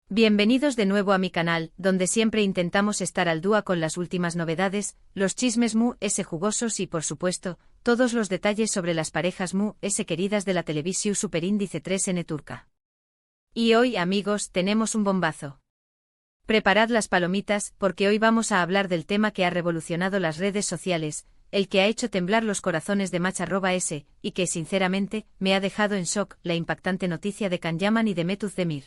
Bienvenidos de nuevo a mi canal, donde siempre intentamos estar al día con las últimas novedades, los chismes jugosos y por supuesto, todos los detalles sobre las parejas queridas de la televisión superíndice 3N turca. Y hoy, amigos, tenemos un bombazo. Preparad las palomitas, porque hoy vamos a hablar del tema que ha revolucionado las redes sociales, el que ha hecho temblar los corazones de Match.s, y que, sinceramente, me ha dejado en shock, la impactante noticia de Can Yaman y de Mesut Özdemir.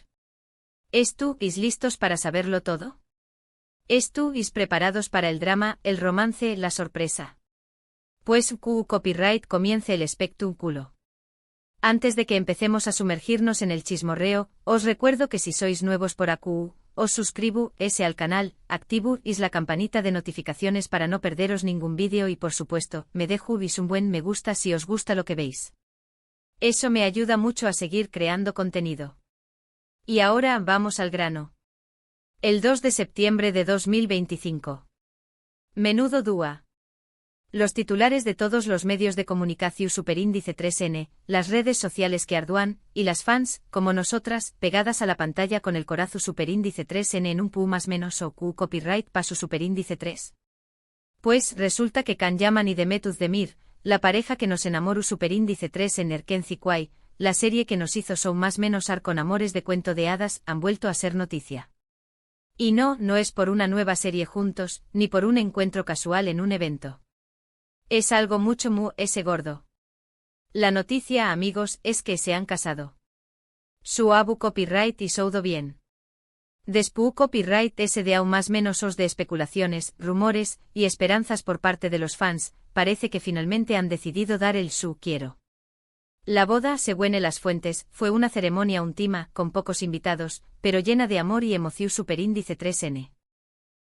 ¿Estáis listos para saberlo todo? ¿Estáis preparados para el drama, el romance, la sorpresa? Pues copyright comience el espectáculo. Antes de que empecemos a sumergirnos en el chismorreo, os recuerdo que si sois nuevos por aquí, os suscribáis al canal, activáis la campanita de notificaciones para no perderos ningún vídeo y por supuesto, me dejáis un buen me gusta si os gusta lo que veis. Eso me ayuda mucho a seguir creando contenido. Y ahora vamos al grano. El 2 de septiembre de 2025. Menudo dúa. Los titulares de todos los medios de comunicación superíndice 3N, las redes sociales que arduan, y las fans, como nosotras, pegadas a la pantalla con el corazón superíndice 3N en un pu más menos o copyright pa su superíndice 3. Pues resulta que Can Yaman y de Mesut Özdemir, la pareja que nos enamoró superíndice 3 en Erkenci Kuay, la serie que nos hizo show más menos ar con amores de cuento de hadas, han vuelto a ser noticia. Y no es por una nueva serie juntos, ni por un encuentro casual en un evento. Es algo mucho gordo. La noticia, amigos, es que se han casado. Su abu copyright y soudo bien. Después copyright de aún más menos os de especulaciones, rumores, y esperanzas por parte de los fans, parece que finalmente han decidido dar el su quiero. La boda, según las fuentes, fue una ceremonia íntima, con pocos invitados, pero llena de amor y emoción superíndice 3N.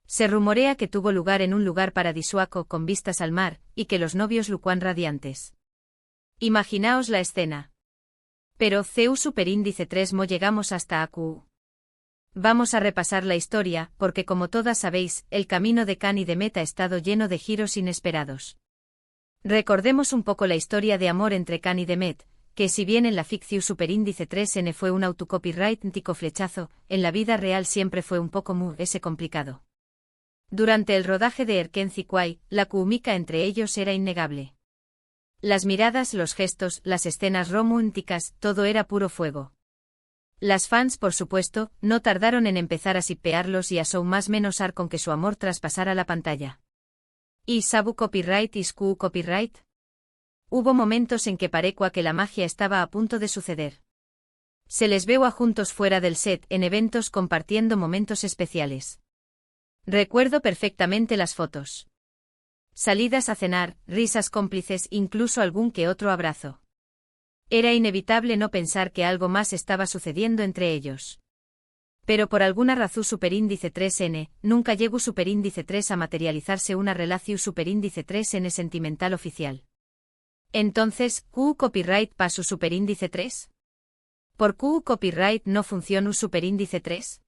Se rumorea que tuvo lugar en un lugar paradisuaco con vistas al mar, y que los novios lucían radiantes. Imaginaos la escena. Pero CEU superíndice 3 llegamos hasta AQ. Vamos a repasar la historia, porque como todas sabéis, el camino de Can y de Met ha estado lleno de giros inesperados. Recordemos un poco la historia de amor entre Can y de Met, que si bien en la ficción superíndice 3N fue un autocopyright tico flechazo, en la vida real siempre fue un poco complicado. Durante el rodaje de Erkenci Kuay, la química entre ellos era innegable. Las miradas, los gestos, las escenas románticas, todo era puro fuego. Las fans, por supuesto, no tardaron en empezar a shippearlos y a show más menos ar con que su amor traspasara la pantalla. ¿Y sabu copyright is copyright? Hubo momentos en que parecía que la magia estaba a punto de suceder. Se les veo a juntos fuera del set, en eventos compartiendo momentos especiales. Recuerdo perfectamente las fotos. Salidas a cenar, risas cómplices, incluso algún que otro abrazo. Era inevitable no pensar que algo más estaba sucediendo entre ellos. Pero por alguna razón superíndice 3N, nunca llegó superíndice 3 a materializarse una relación superíndice 3N sentimental oficial. Entonces, copyright pa su superíndice 3? ¿Por copyright no funciona un superíndice 3?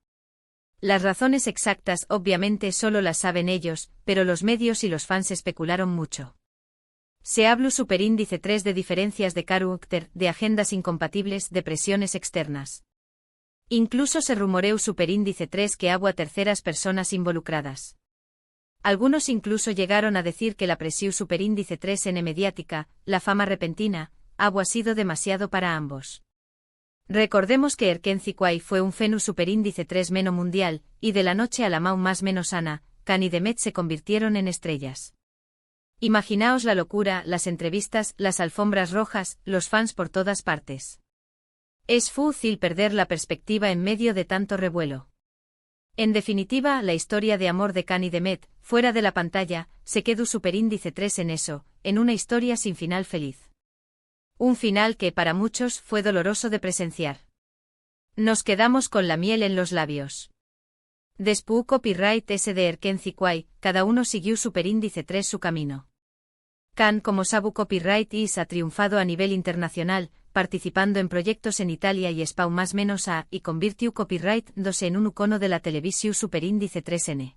Las razones exactas obviamente solo las saben ellos, pero los medios y los fans especularon mucho. Se habla superíndice 3 de diferencias de carácter, de agendas incompatibles, de presiones externas. Incluso se rumoreó superíndice 3 que hubo a terceras personas involucradas. Algunos incluso llegaron a decir que la presión superíndice 3N mediática, la fama repentina, ha sido demasiado para ambos. Recordemos que Erkenci Kuay fue un fenómeno superíndice 3 meno mundial, y de la noche a la más menos ana, Can y de Met se convirtieron en estrellas. Imaginaos la locura, las entrevistas, las alfombras rojas, los fans por todas partes. Es fácil perder la perspectiva en medio de tanto revuelo. En definitiva, la historia de amor de Can y de Met, fuera de la pantalla, se quedó superíndice 3 en eso, en una historia sin final feliz. Un final que para muchos fue doloroso de presenciar. Nos quedamos con la miel en los labios. Después copyright de Erkenci Kuay, cada uno siguió superíndice 3 su camino. Can como sabu copyright ha triunfado a nivel internacional, participando en proyectos en Italia y España más menos y convirtió copyright 2 en un icono de la televisión superíndice 3N.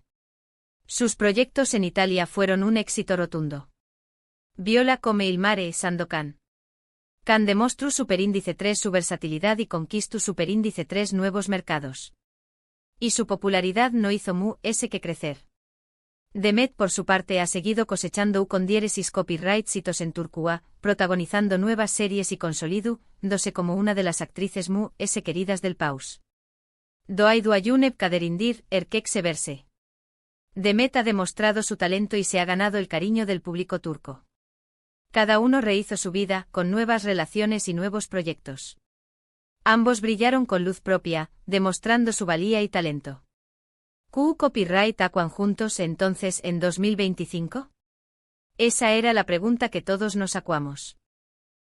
Sus proyectos en Italia fueron un éxito rotundo. Viola come il mare Sandokan. Can demostró superíndice 3 su versatilidad y conquistó superíndice 3 nuevos mercados. Y su popularidad no hizo mu ese que crecer. Demet por su parte ha seguido cosechando con diéresis copyrights hitos en Turcua, protagonizando nuevas series y consolidándose como una de las actrices mu ese queridas del paus. Doay duayuneb kaderindir erkek severse. Demet ha demostrado su talento y se ha ganado el cariño del público turco. Cada uno rehizo su vida, con nuevas relaciones y nuevos proyectos. Ambos brillaron con luz propia, demostrando su valía y talento. ¿Q copyright aquan juntos entonces en 2025? Esa era la pregunta que todos nos acuamos.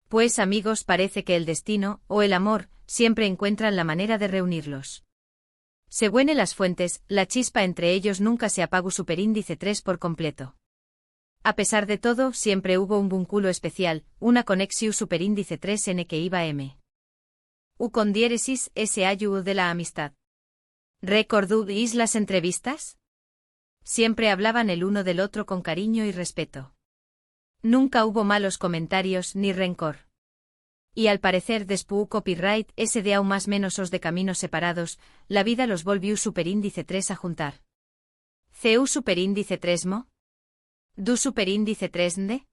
Pues amigos, parece que el destino, o el amor, siempre encuentran la manera de reunirlos. Según las fuentes, la chispa entre ellos nunca se apagó superíndice 3 por completo. A pesar de todo, siempre hubo un vínculo especial, una conexión superíndice 3 n que iba m. U con diéresis s ayu de la amistad. ¿Recordúis las entrevistas? Siempre hablaban el uno del otro con cariño y respeto. Nunca hubo malos comentarios ni rencor. Y al parecer después copyright ese de aún más menos os de caminos separados, la vida los volvió superíndice 3 a juntar. ¿Cu superíndice 3 mo? ¿Du superíndice 3 nde?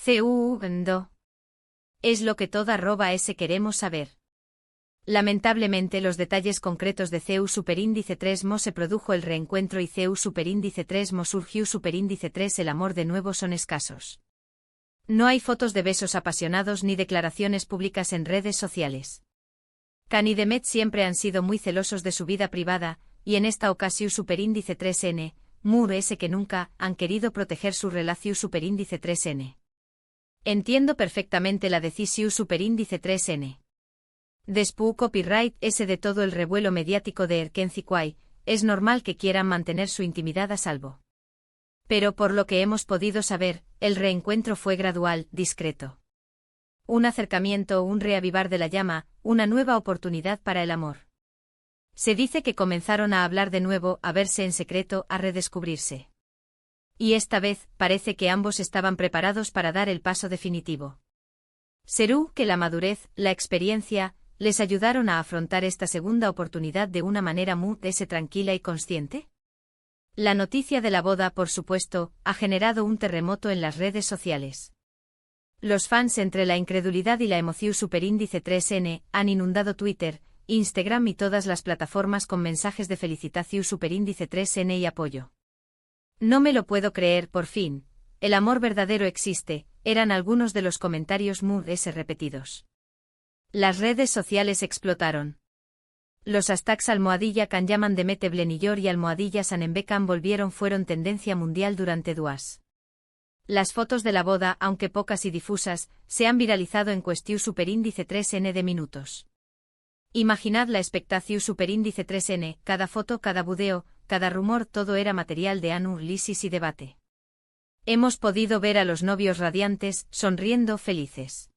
¿Cu ndo? Es lo que toda @s queremos saber. Lamentablemente los detalles concretos de Cu superíndice 3 mo se produjo el reencuentro y Cu superíndice 3 mo surgió superíndice 3 el amor de nuevo son escasos. No hay fotos de besos apasionados ni declaraciones públicas en redes sociales. Can y Demet siempre han sido muy celosos de su vida privada, y en esta ocasión superíndice 3n, Mur ese que nunca han querido proteger su relación superíndice 3n. Entiendo perfectamente la decisión superíndice 3n. Después copyright ese de todo el revuelo mediático de Erkenci-Quay, es normal que quieran mantener su intimidad a salvo. Pero por lo que hemos podido saber, el reencuentro fue gradual, discreto. Un acercamiento, un reavivar de la llama, una nueva oportunidad para el amor. Se dice que comenzaron a hablar de nuevo, a verse en secreto, a redescubrirse. Y esta vez, parece que ambos estaban preparados para dar el paso definitivo. ¿Será que la madurez, la experiencia, les ayudaron a afrontar esta segunda oportunidad de una manera muy tranquila y consciente? La noticia de la boda, por supuesto, ha generado un terremoto en las redes sociales. Los fans entre la incredulidad y la emoción superíndice 3n han inundado Twitter, Instagram y todas las plataformas con mensajes de felicitación superíndice 3n y apoyo. No me lo puedo creer, por fin, el amor verdadero existe, eran algunos de los comentarios muy repetidos. Las redes sociales explotaron. Los hashtags almohadilla can llaman de Mete Blenillor y almohadilla Sanembecan fueron tendencia mundial durante duas. Las fotos de la boda, aunque pocas y difusas, se han viralizado en cuestión superíndice 3n de minutos. Imaginad la expectación superíndice 3n, cada foto, cada budeo, cada rumor, todo era material de análisis y debate. Hemos podido ver a los novios radiantes, sonriendo, felices.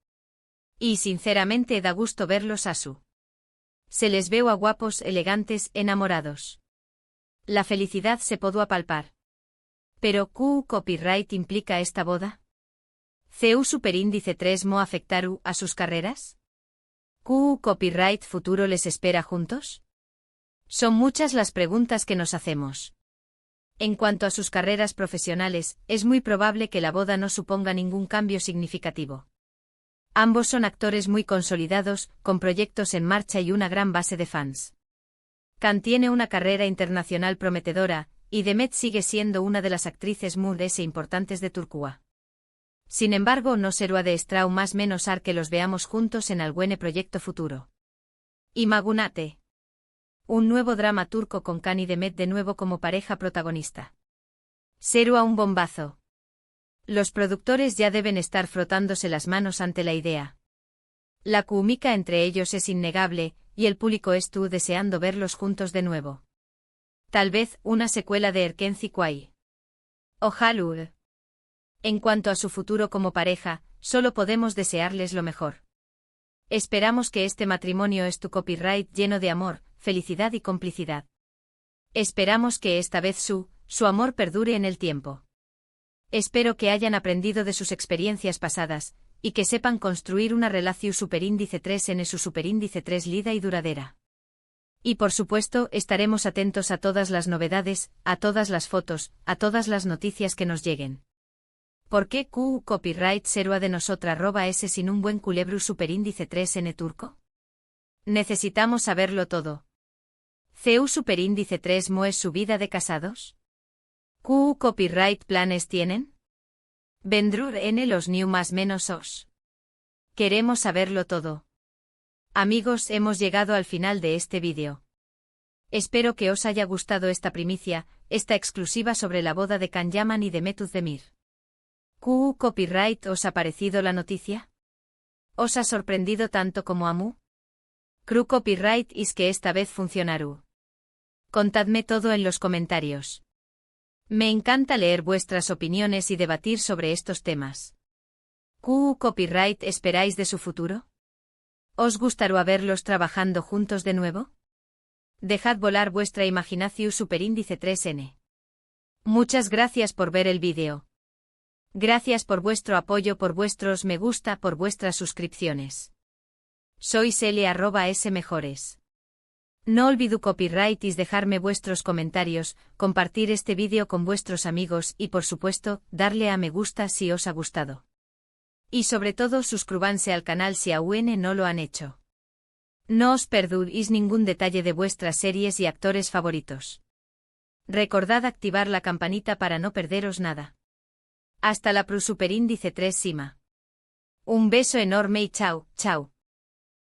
Y sinceramente da gusto verlos a su. Se les veo a guapos, elegantes, enamorados. La felicidad se pudo apalpar. Pero ¿Q copyright implica esta boda? ¿Cu superíndice 3 mo afectaru a sus carreras? ¿Q copyright futuro les espera juntos? Son muchas las preguntas que nos hacemos. En cuanto a sus carreras profesionales, es muy probable que la boda no suponga ningún cambio significativo. Ambos son actores muy consolidados, con proyectos en marcha y una gran base de fans. Can tiene una carrera internacional prometedora, y Demet sigue siendo una de las actrices muy importantes de Turquía. Sin embargo, no será de extrau más menos ar que los veamos juntos en algún proyecto futuro. Imagunate. Un nuevo drama turco con Can y Demet de nuevo como pareja protagonista. Será un bombazo. Los productores ya deben estar frotándose las manos ante la idea. La química entre ellos es innegable, y el público está deseando verlos juntos de nuevo. Tal vez una secuela de Erkenci-Quay. Ojalá. En cuanto a su futuro como pareja, solo podemos desearles lo mejor. Esperamos que este matrimonio es tu copyright lleno de amor, felicidad y complicidad. Esperamos que esta vez su amor perdure en el tiempo. Espero que hayan aprendido de sus experiencias pasadas, y que sepan construir una relación superíndice 3n su superíndice 3 lida y duradera. Y por supuesto, estaremos atentos a todas las novedades, a todas las fotos, a todas las noticias que nos lleguen. ¿Por qué QU copyright serua de nosotra @s sin un buen culebru superíndice 3n turco? Necesitamos saberlo todo. ¿CU superíndice 3 mo es subida de casados? ¿QU copyright planes tienen? ¿Vendrur n los new más menos os? Queremos saberlo todo. Amigos, hemos llegado al final de este vídeo. Espero que os haya gustado esta primicia, esta exclusiva sobre la boda de Can Yaman y de Mesut Demir. ¿QU copyright os ha parecido la noticia? ¿Os ha sorprendido tanto como a Mu? ¿QU copyright is que esta vez funcionará? Contadme todo en los comentarios. Me encanta leer vuestras opiniones y debatir sobre estos temas. ¿QU copyright esperáis de su futuro? ¿Os gustaría verlos trabajando juntos de nuevo? Dejad volar vuestra imaginación superíndice 3n. Muchas gracias por ver el vídeo. Gracias por vuestro apoyo, por vuestros me gusta, por vuestras suscripciones. Soy Celia @s mejores. No olvido copyright y dejarme vuestros comentarios, compartir este vídeo con vuestros amigos y por supuesto, darle a me gusta si os ha gustado. Y sobre todo suscríbanse al canal si aún no lo han hecho. No os perdéis ningún detalle de vuestras series y actores favoritos. Recordad activar la campanita para no perderos nada. Hasta la superíndice 3 Sima. Un beso enorme y chao, chao.